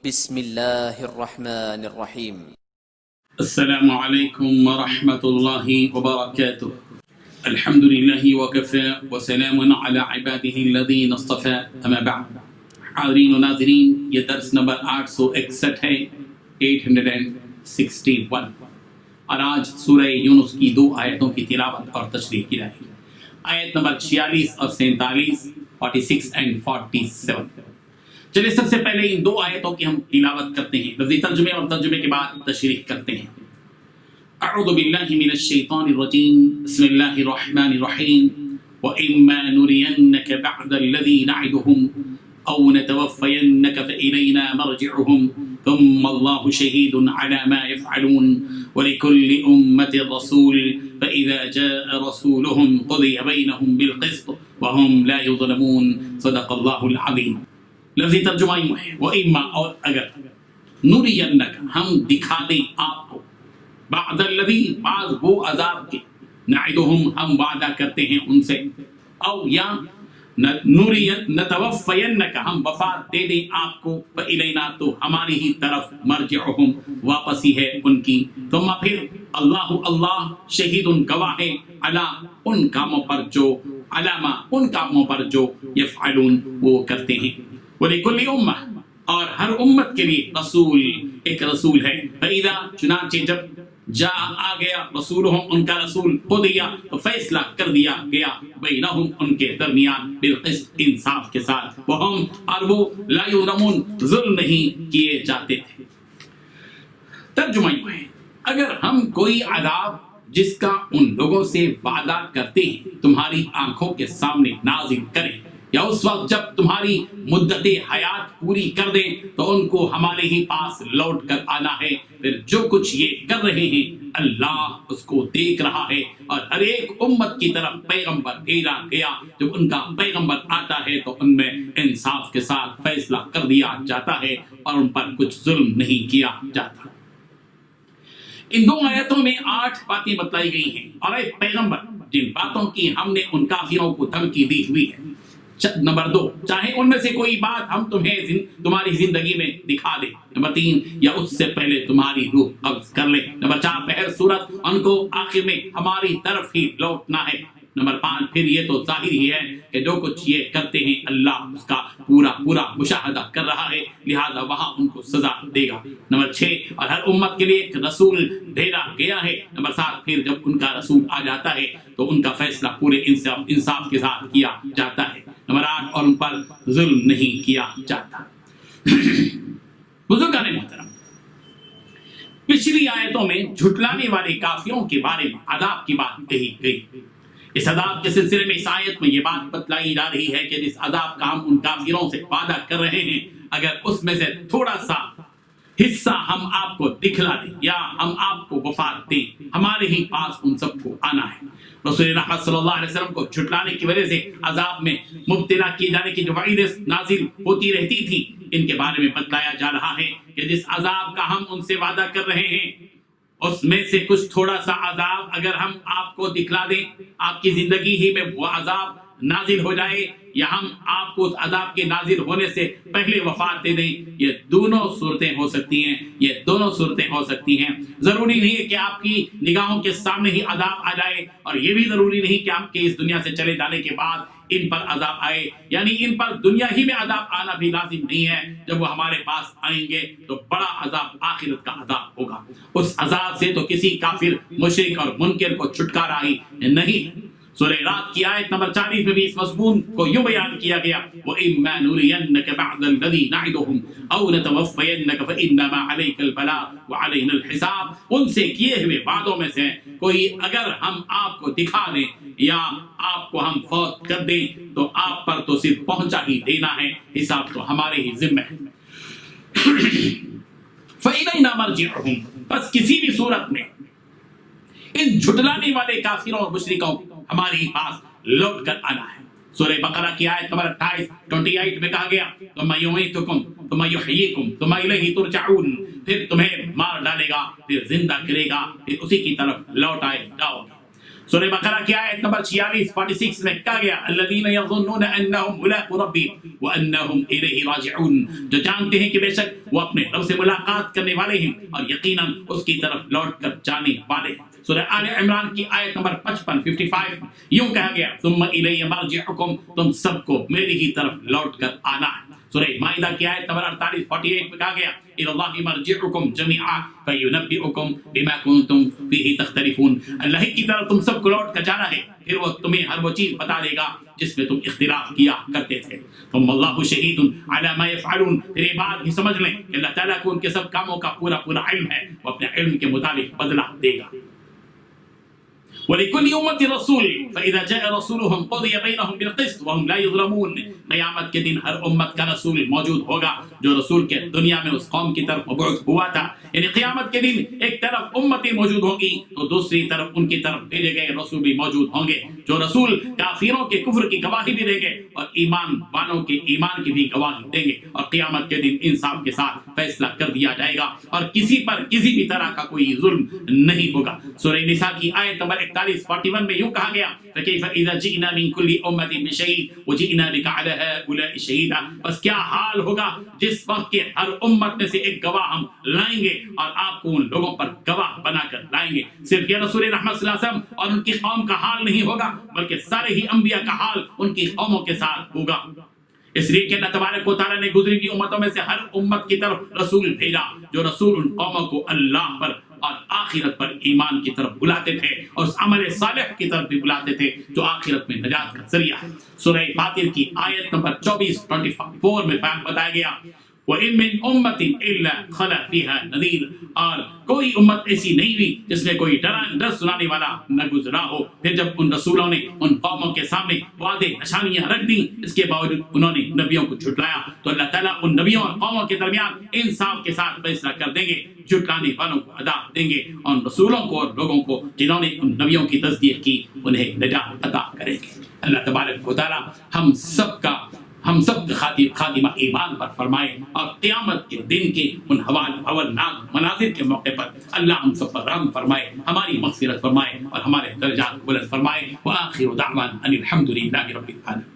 بسم الله الرحمن الرحيم. السلام عليكم ورحمة الله وبركاته. الحمد لله وكفى وسلام على عباده الذين اصطفى أما بعد. حاضرین و ناظرین، یہ درس نمبر 861 ہے، 861، اور آج سورہ یونس کی 2 آیتوں کی تلاوت اور تشریح کی جائے گی۔ آیت نمبر 46 اور 47، 46 and 47۔ چلیے سب سے پہلے ان 2 آیتوں کی ہم تلاوت کرتے ہیں، لفظی ترجمے اور ترجمے کے بعد تشریح کرتے ہیں۔ اعوذ باللہ من الشیطان الرجیم، بسم اللہ الرحمن الرحیم۔ وَإِمَّا نُرِيَنَّكَ بَعْدَ الَّذِي نَعِدُهُمْ أَوْ نَتَوَفَّيَنَّكَ فَإِلَيْنَا مَرْجِعُهُمْ ثُمَّ اللَّهُ شَهِيدٌ عَلَى مَا يَفْعَلُونَ وَلِكُلِّ أُمَّةٍ رَسُولٌ فَإِذَا جَاءَ رَسُولُهُمْ قُضِيَ بَيْنَهُمْ بِالْقِسْطِ وَهُمْ لَا يُظْلَمُونَ صدق اللہ العظیم۔ لفظی ترجمہ یوں ہے، وَإِمَّا، اور اگر، نُرِيَنَّكَ، ہم دکھا دیں آپ کو، بعد الذی، بعض وہ عذاب کے، نعدہم، ہم وعدہ کرتے ہیں ان سے، او یا نتوفینک، ہم وفات دے دیں آپ کو، فإلینا، تو ہماری ہی طرف، مرجعہم، واپسی ہے ان کی، ثم پھر، اللہ، اللہ، شہید، گواہ ہے، علی، ان کاموں پر جو، علامہ، ان کاموں پر جو، یفعلون، وہ کرتے ہیں، وَلِكُلِّ أُمَّةٍ، اور ہر امت کے لیے رسول، ایک رسول ہے، فَإِذَا، چنانچہ جب، جاء، آ گیا، رسولہم، ان کا رسول، قضیہ، تو فیصلہ کر دیا گیا، بینہم، ان کے درمیان، بالقسط، انصاف کے ساتھ، وہم، اور وہ، لا یظلمون، ظلم نہیں کیے جاتے تھے۔ ترجمہ یوں ہے، اگر ہم کوئی عذاب جس کا ان لوگوں سے وعدہ کرتے ہیں تمہاری آنکھوں کے سامنے نازل کریں، یا اس وقت جب تمہاری مدت حیات پوری کر دیں، تو ان کو ہمارے ہی پاس لوٹ کر آنا ہے، پھر جو کچھ یہ کر رہے ہیں اللہ اس کو دیکھ رہا ہے، اور ہر ایک امت کی طرف پیغمبر بھیجا گیا، جب ان کا پیغمبر آتا ہے تو ان میں انصاف کے ساتھ فیصلہ کر دیا جاتا ہے، اور ان پر کچھ ظلم نہیں کیا جاتا۔ ان 2 آیتوں میں 8 باتیں بتلائی گئی ہیں، اور ایک پیغمبر جن باتوں کی ہم نے ان کافروں کو دھمکی دی ہوئی ہے۔ نمبر 2، چاہے ان میں سے کوئی بات ہم تمہاری زندگی میں دکھا دیں۔ نمبر 3، یا اس سے پہلے تمہاری روح قبض کر لے۔ نمبر 4، بہر صورت ان کو آخر میں ہماری طرف ہی لوٹنا ہے۔ نمبر 5، پھر یہ تو ظاہر ہی ہے کہ جو کچھ یہ کرتے ہیں اللہ اس کا پورا مشاہدہ کر رہا ہے، لہذا وہاں ان کو سزا دے گا۔ نمبر 6، اور ہر امت کے لیے ایک رسول بھیجا گیا ہے۔ نمبر 7، پھر جب ان کا رسول آ جاتا ہے تو ان کا فیصلہ پورے انصاف کے ساتھ کیا جاتا ہے۔ نمبر 8، اور ان پر ظلم نہیں کیا جاتا۔ بزرگان محترم، پچھلی آیتوں میں جھٹلانے والے کافروں کے بارے میں عذاب کی بات کہی گئی۔ اس عذاب کے سلسلے میں اس آیت میں یہ بات بتلائی جا رہی ہے کہ جس عذاب کا ہم ان کافروں سے وعدہ کر رہے ہیں، اگر اس میں سے تھوڑا سا حصہ ہم آپ کو دکھلا دیں، یا ہم آپ کو وفات دیں، ہمارے ہی پاس ان سب کو آنا ہے۔ رسول اللہ صلی اللہ علیہ وسلم کو جھٹلانے کی وجہ سے عذاب میں مبتلا کیے جانے کی جو وعید نازل ہوتی رہتی تھی، ان کے بارے میں بتلایا جا رہا ہے کہ جس عذاب کا ہم ان سے وعدہ کر رہے ہیں، اس میں سے کچھ تھوڑا سا عذاب اگر ہم آپ کو دکھلا دیں، آپ کی زندگی ہی میں وہ عذاب نازل ہو جائے، یا ہم آپ کو اس عذاب کے نازل ہونے سے پہلے وفات دے دیں، یہ دونوں صورتیں ہو سکتی ہیں، یہ دونوں صورتیں ہو سکتی ہیں۔ ضروری نہیں ہے کہ آپ کی نگاہوں کے سامنے ہی عذاب آ جائے، اور یہ بھی ضروری نہیں کہ آپ کے اس دنیا سے چلے جانے کے بعد ان پر عذاب آئے، یعنی ان پر دنیا ہی میں عذاب آنا بھی لازم نہیں ہے۔ جب وہ ہمارے پاس آئیں گے تو بڑا عذاب آخرت کا عذاب ہوگا، اس عذاب سے تو کسی کافر، مشرک اور منکر کو چھٹکارا ہی نہیں۔ سورہ رات کی آیت نمبر 40 میں بھی اس مضمون کو یوں بیان کیا گیا، وَإِمَّا نُرِيَنَّكَ بَعْدَ الَّذِي نَعِدُهُمْ أَوْ نَتَوَفَّيَنَّكَ فَإِنَّمَا عَلَيْكَ الْبَلَاغُ وَعَلَيْنَا الْحِسَابُ، ان سے کیے ہوئے وعدوں میں سے کوئی اگر ہم آپ کو دکھا دیں یا آپ کو ہم فوت کر دیں تو آپ پر تو صرف پہنچا ہی دینا ہے، حساب تو ہمارے ہی ذمہ ہے۔ فَإِلَيْنَا مَرْجِعُهُمْ، بس کسی بھی صورت میں ان جھٹلانے والے کافروں اور مشرکوں کو ہمارے پاس لوٹ کر آنا ہے۔ سورہ بقرہ کی آیت نمبر 28 میں کہا گیا، ثم یمیتکم ثم یحییکم ثم الیہ ترجعون، پھر تمہیں مار ڈالے گا، پھر زندہ کرے گا، پھر اسی کی طرف لوٹائے جاؤ گے۔ سورہ بقرہ کی آیت نمبر 46 میں کہا گیا الذین یظنون انہم ملاقو ربہم وانہم الیہ راجعون، جو جانتے ہیں کہ بے شک وہ اپنے رب سے ملاقات کرنے والے ہیں اور یقیناً اس کی طرف لوٹ کر جانے والے ہیں۔ سورہ آل عمران کی آیت نمبر 55 یوں کہا گیا ثم الی مرجعکم، تم سب کو میری ہی طرف لوٹ کر آنا ہے۔ سورہ مائدہ کی آیت نمبر 48 میں کہا گیا الی اللہ مرجعکم جميعا فینبئکم بما کنتم فیہ تختلفون، اللہ کی طرف تم سب کو لوٹ کر جانا ہے، پھر وہ تمہیں ہر وہ چیز بتا دے گا جس میں تم اختلاف کیا کرتے تھے۔ ثم اللہ شہید علی ما یفعلون، پھر یہ بات بھی سمجھ لیں کہ اللہ تعالیٰ کو ان کے سب کاموں کا پورا علم ہے، وہ اپنے علم کے مطابق بدلہ دے گا۔ وَلِكُلِّ أُمَّةٍ رَسُولٌ فَإِذَا جَاءَ رَسُولُهُمْ قُضِيَ بَيْنَهُمْ بِالْقِسْطِ وَهُمْ لَا يُظْلَمُونَ، قیامت کے دن ہر امت کا رسول موجود ہوگا، جو رسول کے دنیا میں اس قوم کی طرف مبعوث ہوا تھا، یعنی قیامت کے دن ایک طرف امتیں موجود ہوں گی تو دوسری طرف ان کی طرف بھیجے گئے رسول بھی موجود ہوں گے، جو رسول کافروں کے کفر کی گواہی بھی دیں گے اور ایمان والوں کے ایمان کی بھی گواہی دیں گے، اور قیامت کے دن انصاف کے ساتھ فیصلہ کر دیا جائے گا اور کسی پر کسی بھی طرح کا کوئی ظلم نہیں ہوگا۔ سورہ نساء کی آیت نمبر 41 میں یوں کہا گیا فَكَيْفَ إِذَا جِئْنَا مِن كُلِّ أُمَّةٍ بِشَهِيدٍ وَجِئْنَا بِكَ عَلَى هَؤُلَاءِ شَهِيدًا، بس کیا حال ہوگا جس وقت کہ ہر امت میں سے ایک گواہ ہم لائیں گے اور آپ کو ان لوگوں پر گواہ بنا کر لائیں گے۔ صرف یہ رسول رحمت صلی اللہ علیہ وسلم اور ان کی قوم کا حال نہیں ہوگا بلکہ سارے ہی انبیاء کا حال ان کی قوموں کے ساتھ ہوگا، اس لیے کہ اللہ تبارک و تعالیٰ نے گزری ہوئی امتوں میں سے ہر امت کی طرف رسول بھیجا، جو رسول ان قوموں کو اللہ پر اور آخرت پر ایمان کی طرف بلاتے تھے اور اس عمل صالح کی طرف بھی بلاتے تھے جو آخرت میں نجات کا ذریعہ ہے۔ سورہ فاطر کی آیت نمبر 24 میں بتایا گیا وَإِن مِّنْ أُمَّةٍ إِلَّا خَلَا فِيهَا نَذِيرٌ، اور کوئی امت ایسی نہیں ہوئی جس میں کوئی ڈر سنانے والا نہ گزرا ہو۔ پھر جب ان رسولوں نے ان قوموں کے سامنے واضح نشانیاں رکھ دیں، اس کے باوجود انہوں نے نبیوں کو جھٹلایا، تو اللہ تعالیٰ ان نبیوں اور قوموں کے درمیان انصاف کے ساتھ فیصلہ کر دیں گے، جھٹلانے والوں کو عذاب دیں گے اور ان رسولوں کو اور لوگوں کو جنہوں نے ان نبیوں کی تصدیق کی انہیں نجات عطا کریں گے۔ اللہ تبارک و تعالیٰ ہم سب کا خاتمہ ایمان پر فرمائے اور قیامت کے دن کے ان ہولناک مناظر کے موقع پر اللہ ہم سب پر رحم فرمائے، ہماری مغفرت فرمائے اور ہمارے درجات بلند فرمائے۔ وآخر دعوانا ان الحمد للہ رب العالمین۔